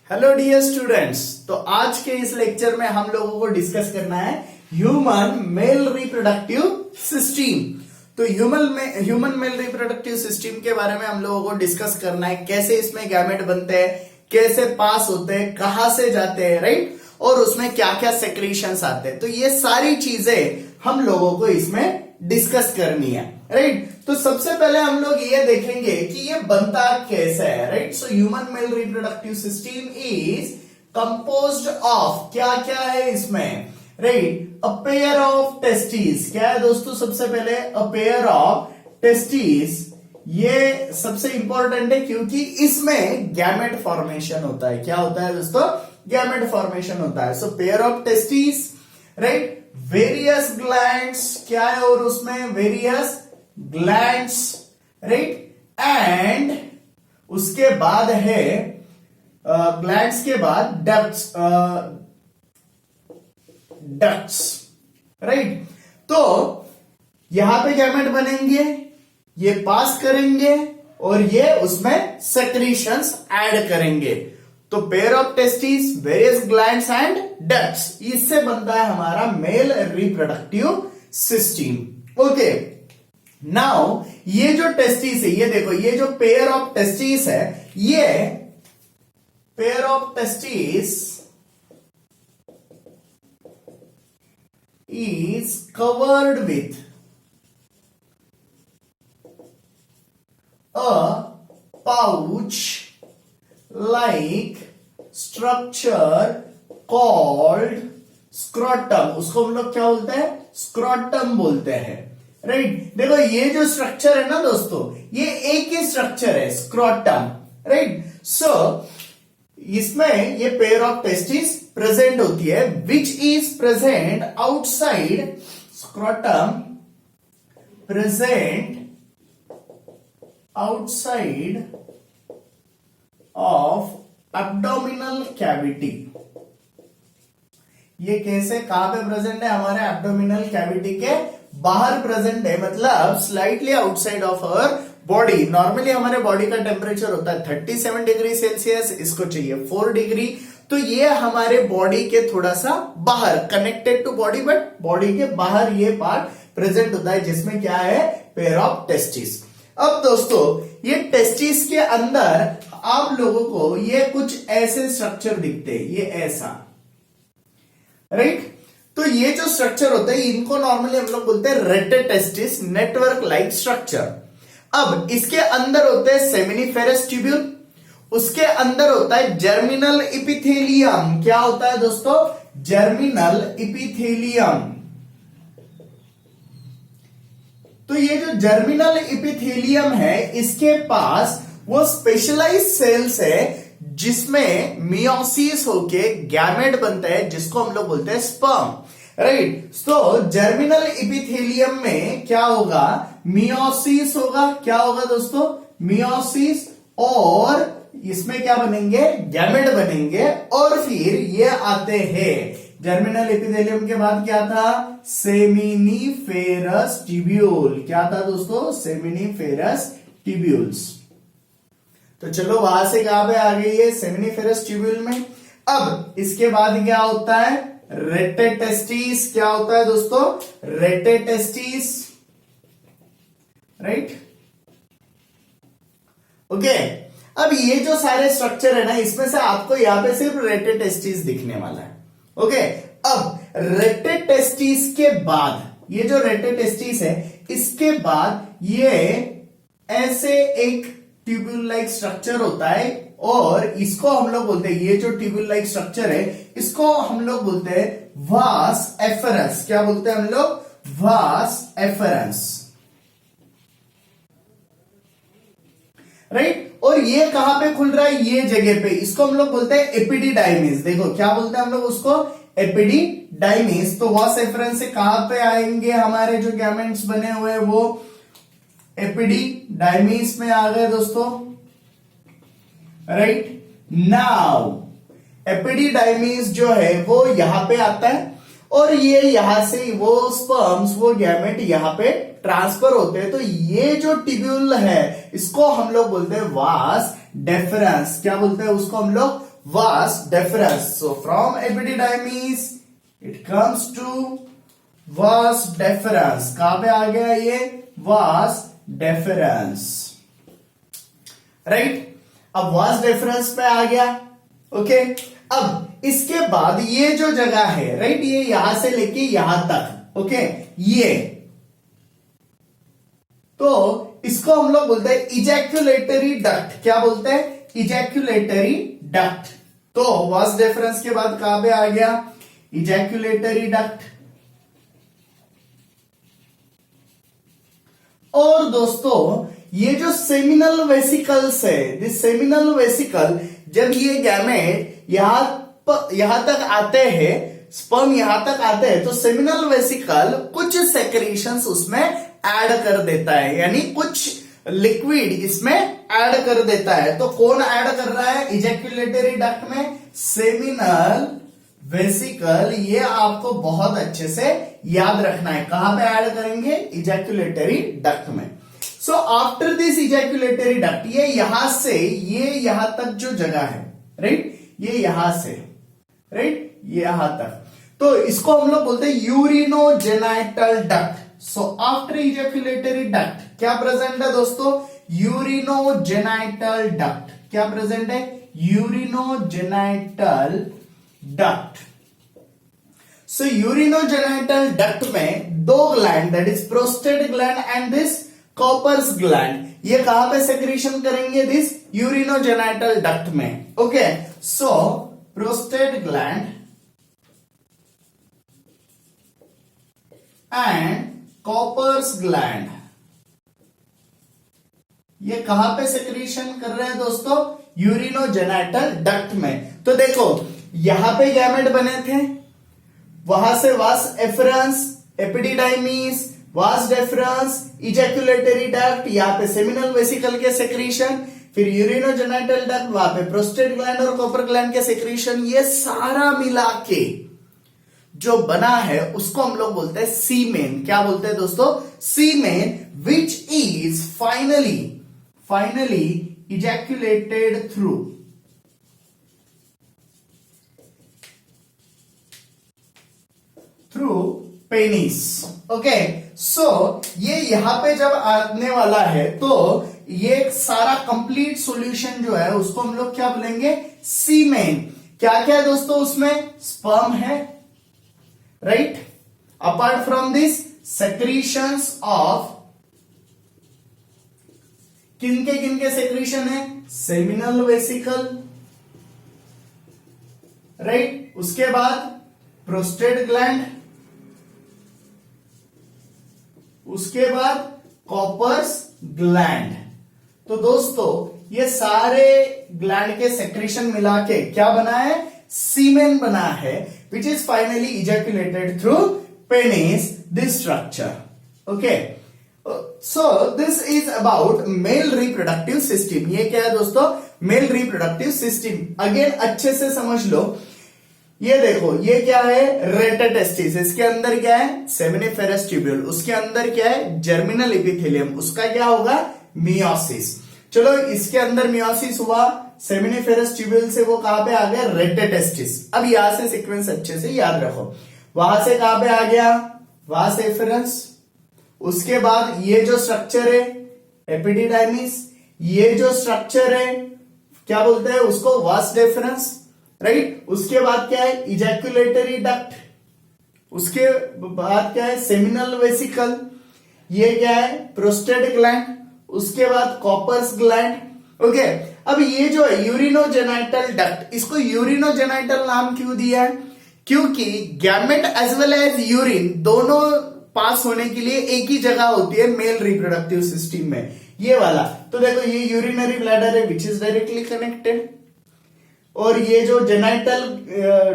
Hello dear students. तो आज के इस लेक्चर में हम लोगों को डिस्कस करना है ह्यूमन मेल रिप्रोडक्टिव सिस्टम। तो ह्यूमन मेल रिप्रोडक्टिव सिस्टम के बारे में हम लोगों को डिस्कस करना है, कैसे इसमें गैमेट बनते हैं, कैसे पास होते हैं, कहां से जाते हैं, राइट, और उसमें क्या क्या सेक्रीशंस आते हैं। तो ये सारी चीजें हम लोगों को इसमें डिस्कस करनी है, राइट। तो सबसे पहले हम लोग ये देखेंगे कि ये बनता कैसे है, right. So human male reproductive system is composed of क्या क्या है इसमें, right, a pair of testis. क्या है दोस्तों, सबसे पहले अ पेयर ऑफ टेस्टिस। ये सबसे इंपॉर्टेंट है क्योंकि इसमें गैमेट फॉर्मेशन होता है। क्या होता है दोस्तों, गैमेट फॉर्मेशन होता है। So pair of testis, right, various glands, क्या है और उसमें वेरियस ग्लैंड्स, राइट, एंड उसके बाद है ग्लैंड्स के बाद डक्ट्स, राइट। तो यहां पे गैमेट बनेंगे, ये पास करेंगे और ये उसमें सेक्रीशंस ऐड करेंगे। तो pair of testis, various glands and ducts, इससे बनता है हमारा mail reproductive system. Okay, now ये जो टेस्टिस है, ये देखो, ये जो पेयर ऑफ टेस्टिस है, ये pair of testis is covered with a pouch like structure called scrotum। उसको हम लोग क्या बोलते हैं, स्क्रोटम बोलते हैं, राइट। देखो ये जो स्ट्रक्चर है ना दोस्तों, ये एक ही स्ट्रक्चर है, स्क्रोटम, राइट। सो इसमें ये पेयर ऑफ टेस्टिस प्रेजेंट होती है, which is present outside scrotum, present outside of abdominal cavity. ये कैसे, कहां पे प्रेजेंट है, हमारे एब्डोमिनल कैविटी के बाहर प्रेजेंट है, मतलब slightly outside of our body. Normally हमारे बॉडी का टेम्परेचर होता है 37 डिग्री सेल्सियस, इसको चाहिए 4 डिग्री। तो ये हमारे बॉडी के थोड़ा सा बाहर, connected to body but body के बाहर ये पार्ट प्रेजेंट होता है, जिसमें क्या है, पेयर ऑफ टेस्टिस। अब दोस्तों ये टेस्टिस के अंदर आप लोगों को ये कुछ ऐसे स्ट्रक्चर दिखते हैं, ये ऐसा, राइट। तो ये जो स्ट्रक्चर होते हैं इनको नॉर्मली हम लोग बोलते हैं रेटे टेस्टिस, नेटवर्क लाइक स्ट्रक्चर। अब इसके अंदर होते हैं सेमिनिफेरस ट्यूब्यूल, उसके अंदर होता है जर्मिनल इपिथेलियम। क्या होता है दोस्तों, जर्मिनल इपिथेलियम। तो ये जो जर्मिनल इपिथेलियम है, इसके पास वो स्पेशलाइज्ड सेल्स है जिसमें मियोसिस होके गैमेट बनता है, जिसको हम लोग बोलते हैं स्पर्म, राइट। तो जर्मिनल इपिथेलियम में क्या होगा, मियोसिस होगा। क्या होगा दोस्तों, मियोसिस, और इसमें क्या बनेंगे, गैमेट बनेंगे। और फिर ये आते हैं जर्मिनल एपिथेलियम के बाद क्या था, सेमिनिफेरस ट्यूब्यूल। क्या था दोस्तों, सेमिनिफेरस ट्यूब्यूल्स। तो चलो वहां से कहां पे आ गई है, सेमिनिफेरस ट्यूब्यूल में। अब इसके बाद क्या होता है, रेटे टेस्टिस। क्या होता है दोस्तों, रेटे टेस्टिस, राइट, ओके। अब ये जो सारे स्ट्रक्चर है ना, इसमें से आपको यहां पे सिर्फ रेटे टेस्टिस दिखने वाला है, ओके। अब रेटे टेस्टिस के बाद, ये जो रेटे टेस्टिस है, इसके बाद ये ऐसे एक ट्यूब्यूल लाइक स्ट्रक्चर होता है, और इसको हम लोग बोलते हैं, ये जो ट्यूब्यूल लाइक स्ट्रक्चर है, इसको हम लोग बोलते हैं वास एफरेंस। क्या बोलते हैं हम लोग, वास एफरेंस, राइट। और ये कहां पे खुल रहा है, ये जगह पे, इसको हम लोग बोलते हैं एपिडिडाइमिस। देखो क्या बोलते हैं हम लोग उसको, एपिडिडाइमिस। तो वास एफरेंस से कहां पे आएंगे हमारे जो गैमेट्स बने हुए हैं, वो एपिडिडाइमिस में आ गए दोस्तों, राइट। नाउ एपिडिडाइमिस जो है वो यहां पे आता है, और ये यहां से वो स्पर्म्स, वो गैमेट यहां पे ट्रांसफर होते हैं। तो ये जो ट्यूब्यूल है, इसको हम लोग बोलते हैं वास डेफरेंस। क्या बोलते हैं उसको हम लोग, vas deferens. So from epididymis it comes to vas deferens. कहां पे आ गया ये vas deferens, राइट? अब vas deferens पे आ गया, ओके। अब इसके बाद ये जो जगह है, राइट, ये यहां से लेके यहां तक, ओके, ये तो इसको हम लोग बोलते हैं इजैक्यूलेटरी डक्ट। क्या बोलते हैं? Ejaculatory duct. तो वास डिफरेंस के बाद कहां पे आ गया? Ejaculatory duct. और दोस्तों ये जो सेमिनल वेसिकल्स है, दिस सेमिनल वेसिकल, जब ये गैमेट यहां तक आते हैं, स्पर्म यहां तक आते हैं, तो सेमिनल वेसिकल कुछ सेक्रेशंस उसमें ऐड कर देता है, यानी कुछ लिक्विड इसमें ऐड कर देता है। तो कौन ऐड कर रहा है इजैक्यूलेटरी डक्ट में? Seminal vesicle. ये आपको बहुत अच्छे से याद रखना है। कहां पे ऐड करेंगे? इजैक्यूलेटरी डक्ट में। So after this ejaculatory duct, ये यहां से ये यहां तक जो जगह है, राइट, ये यहां से, राइट, ये यहां तक, तो इसको हम लोग बोलते हैं urinogenital duct. So after ejaculatory duct क्या प्रेजेंट है दोस्तों? Urinogenital duct. क्या प्रेजेंट है? Urinogenital duct. So urinogenital duct में दो gland, that is prostate gland and this Cowper's gland, ये कहां पे सेक्रेशन करेंगे? दिस यूरिनोजेनाइटल डक्ट में, okay. So prostate gland and Cowper's gland, ये कहां पे सेक्रेशन कर रहे हैं दोस्तों? यूरिनोजेनाइटल डक्ट में। तो देखो यहां पे गैमेट बने थे, वहां से vas deferens, epididymis, vas deferens, ejaculatory duct, यहां पे सेमिनल वेसिकल के सेक्रेशन, फिर यूरिनोजेनाइटल डक्ट, वहां पे प्रोस्टेट ग्लैंड और कॉपर ग्लैंड के सेक्रेशन, ये सारा मिला के जो बना है उसको हम लोग बोलते हैं सीमेन। क्या बोलते हैं दोस्तों? Semen, which is finally ejaculated through penis, okay. So ये यहां पे जब आने वाला है तो ये सारा कंप्लीट सॉल्यूशन जो है उसको हम लोग क्या बोलेंगे? सीमेन। क्या क्या है दोस्तों उसमें? स्पर्म है, right, apart from this secretions of किनके सेक्रीशन है? सेमिनल वेसिकल, राइट, उसके बाद प्रोस्टेट ग्लैंड, उसके बाद कॉपर्स ग्लैंड। तो दोस्तों ये सारे ग्लैंड के सेक्रेशन मिला के क्या बना है? सीमेन बना है, which is finally ejaculated through penis, this structure, okay. So this is about male reproductive system. ये क्या है दोस्तों? Mail reproductive system. अगेन अच्छे से समझ लो, ये देखो ये क्या है? रेटाटेस्टिस, इसके अंदर क्या है? सेमिनिफेरस ट्यूब्यूल, उसके अंदर क्या है? जर्मिनल एपिथेलियम, उसका क्या होगा? मियोसिस। चलो इसके अंदर मियोसिस हुआ, सेमिनिफेरस ट्यूब्यूल से वो कहां पे आ गया? रेटाटेस्टिस। अब यहां से सीक्वेंस अच्छे से याद रखो, वहां से कहां पे आ गया? वास एफरेंस, उसके बाद ये जो स्ट्रक्चर है एपिडिडाइमिस, ये जो स्ट्रक्चर है क्या बोलते हैं उसको? Vas deferens, right. उसके बाद क्या है? इजैक्यूलेटरी डक्ट, उसके बाद क्या है? सेमिनल वेसिकल, ये क्या है? प्रोस्टेट ग्लैंड, उसके बाद कॉपर्स ग्लैंड, ओके। अब ये जो है यूरिनोजेनाइटल डक्ट, इसको यूरिनोजेनाइटल नाम क्यों दिया है? क्योंकि gamete as well as urine दोनों पास होने के लिए एक ही जगह होती है मेल रिप्रोडक्टिव सिस्टम में, ये वाला। तो देखो ये यूरिनरी ब्लैडर है विच इज डायरेक्टली कनेक्टेड, और ये जो जेनाइटल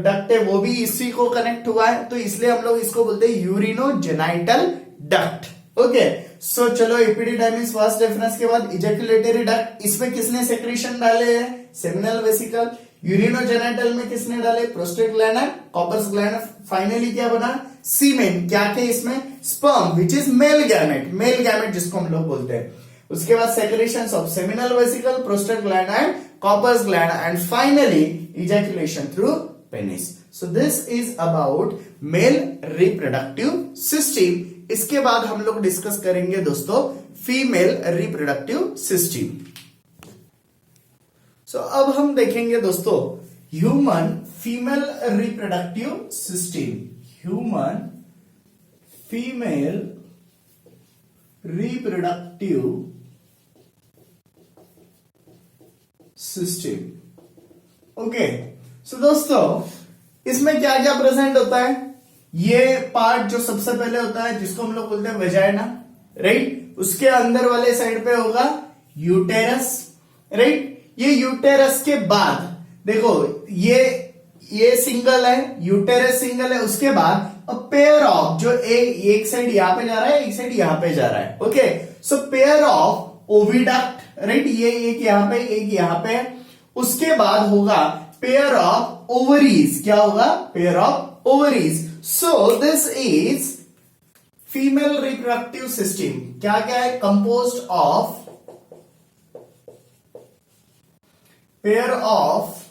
डक्ट है वो भी इसी को कनेक्ट हुआ है, तो इसलिए हम लोग इसको बोलते हैं यूरिनोजेनाइटल डक्ट, ओके। सो चलो एपिडिडाइमिस, वास डेफरेंस के बाद इजैक्यूलेटरी डक्ट, इसमें किसने सेक्रेशन डाले हैं? Seminal vesicle. यूरिनोजेनाइटल में किसने डाले? Prostate gland and Cowper's gland. Finally क्या बना? सीमेन। क्या क्या इसमें? Sperm, which is male gamete जिसको हम लोग बोलते हैं। उसके बाद secretions of seminal vesicle, prostate gland and corpus gland, and finally ejaculation through penis. So this is about male reproductive system. इसके बाद हम लोग डिस्कस करेंगे दोस्तों फीमेल रिप्रोडक्टिव सिस्टम. सो अब हम देखेंगे दोस्तों human female reproductive system. Human female reproductive system. Okay, so दोस्तों इसमें क्या क्या प्रेजेंट होता है. ये पार्ट जो सबसे पहले होता है जिसको हम लोग बोलते हैं वेजाइना, राइट. उसके अंदर वाले साइड पे होगा यूटेरस, राइट. ये यूटेरस के बाद देखो ये सिंगल है, यूटेरस सिंगल है. उसके बाद पेयर ऑफ जो एक साइड यहां पे जा रहा है, एक साइड यहां पे जा रहा है. Okay, so pair of oviduct, right. ये एक यहां पे, एक यहां पे. उसके बाद होगा पेयर ऑफ ओवरीज. क्या होगा? Pair of ovaries. So this is female reproductive system. क्या क्या है? Composed of pair of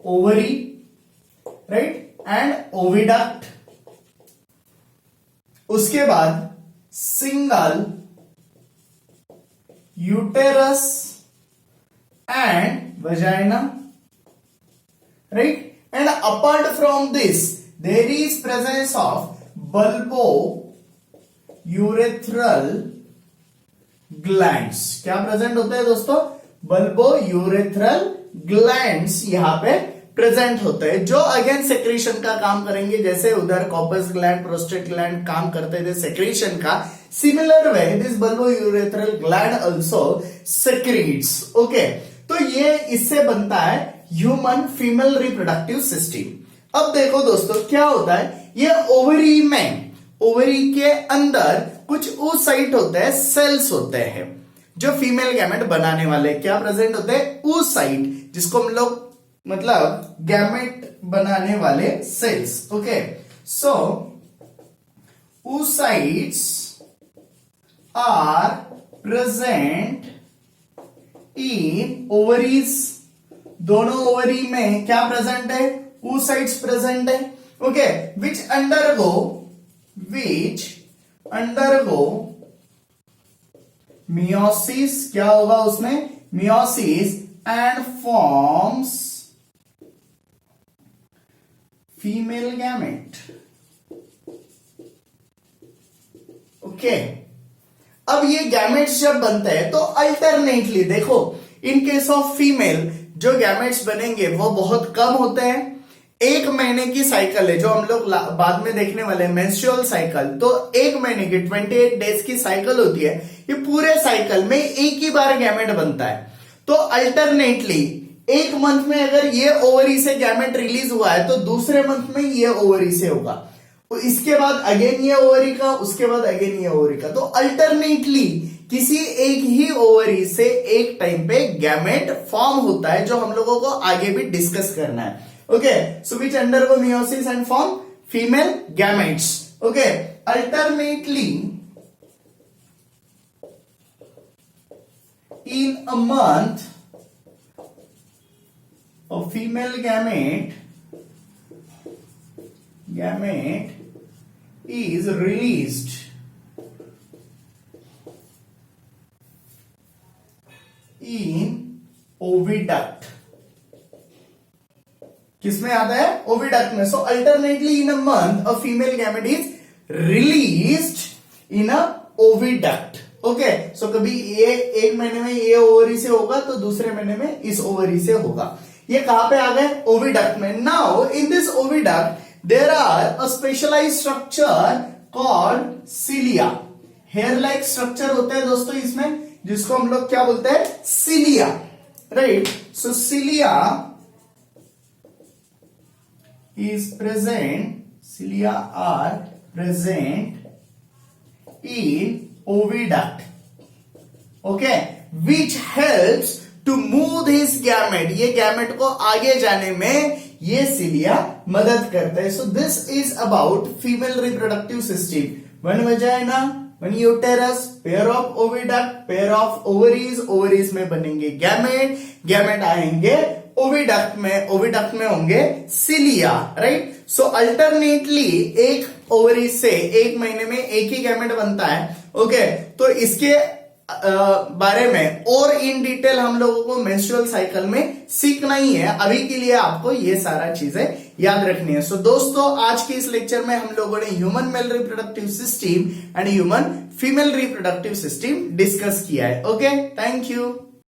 ovary, right, and oviduct. उसके बाद single uterus and vagina, right. And apart from this there is presence of bulbo urethral glands. क्या present होते हैं दोस्तों? Bulbo urethral glands यहां पे प्रेजेंट होते हैं जो अगेन सेक्रेशन का काम करेंगे. जैसे उधर कॉर्पस ग्लैंड, प्रोस्टेट ग्लैंड काम करते थे सेक्रेशन का, similar way this bulbourethral gland also secretes. Okay, तो ये इससे बनता है ह्यूमन फीमेल रिप्रोडक्टिव सिस्टम. अब देखो दोस्तों क्या होता है, ये ओवरी में, ओवरी के अंदर कुछ oocyte होते हैं, सेल्स होते हैं जो फीमेल गैमेट बनाने वाले. क्या प्रेजेंट होते हैं? oocyte, जिसको हम लोग मतलब गैमेट बनाने वाले cells. Okay, so oocytes are present in ovaries. दोनों ओवरी में क्या प्रेजेंट है? oocytes प्रेजेंट है. Okay, which undergo meiosis. क्या होगा उसमें? Meiosis and forms female gamete. Okay, अब ये गैमेट्स जब बनते हैं तो अल्टरनेटली देखो इन केस ऑफ फीमेल जो गैमेट्स बनेंगे वो बहुत कम होते हैं. एक महीने की साइकिल है जो हम लोग बाद में देखने वाले हैं, मेंस्ट्रुअल साइकिल. तो एक महीने की 28 डेज की साइकिल होती है. ये पूरे साइकिल में एक ही बार गैमेट बनता है. तो अल्टरनेटली एक मंथ में अगर ये ओवरी से गैमेट रिलीज हुआ है तो दूसरे मंथ में ये ओवरी से होगा. तो इसके बाद अगेन ये ओवरी का, उसके बाद अगेन ये ओवरी का. तो अल्टरनेटली किसी एक ही ओवरी से एक टाइम पे गैमेट फॉर्म होता है जो हम लोगों को आगे भी डिस्कस करना है. Okay, so which undergo meiosis and form female gametes. Okay, alternately in a month a female gamete is released in oviduct. किसमें आता है? ओविडक्ट में. So alternately in a month a female gamete is released in a oviduct. Okay, so कभी ये एक महीने में ये ओवरी से होगा तो दूसरे महीने में इस ओवरी से होगा. ये कहां पे आ गए? ओविडक्ट में. Now in this oviduct there are a specialised structure called cilia. Hair like structure होते हैं दोस्तों इसमें, जिसको हम लोग क्या बोलते हैं? Cilia, right. So cilia is present, cilia are present in oviduct. Okay, which helps to move his gamete. ये गैमेट को आगे जाने में ये cilia मदद करता है. So this is about female reproductive system. One vagina, one uterus, pair of oviduct, pair of ovaries, ovaries में बनेंगे गैमेट, गैमेट आएंगे ओविडक्ट में होंगे सिलिया, राइट। सो अल्टरनेटली एक ओवरी से एक महीने में एक ही गैमेट बनता है, ओके। तो इसके बारे में और इन डिटेल हम लोगों को मेंस्ट्रुअल साइकिल में सीखना ही है। अभी के लिए आपको ये सारा चीजें याद रखनी है। सो दोस्तों, आज के इस लेक्चर में हम लोगों ने human male reproductive system and human female reproductive system discuss किया है। Okay, thank you.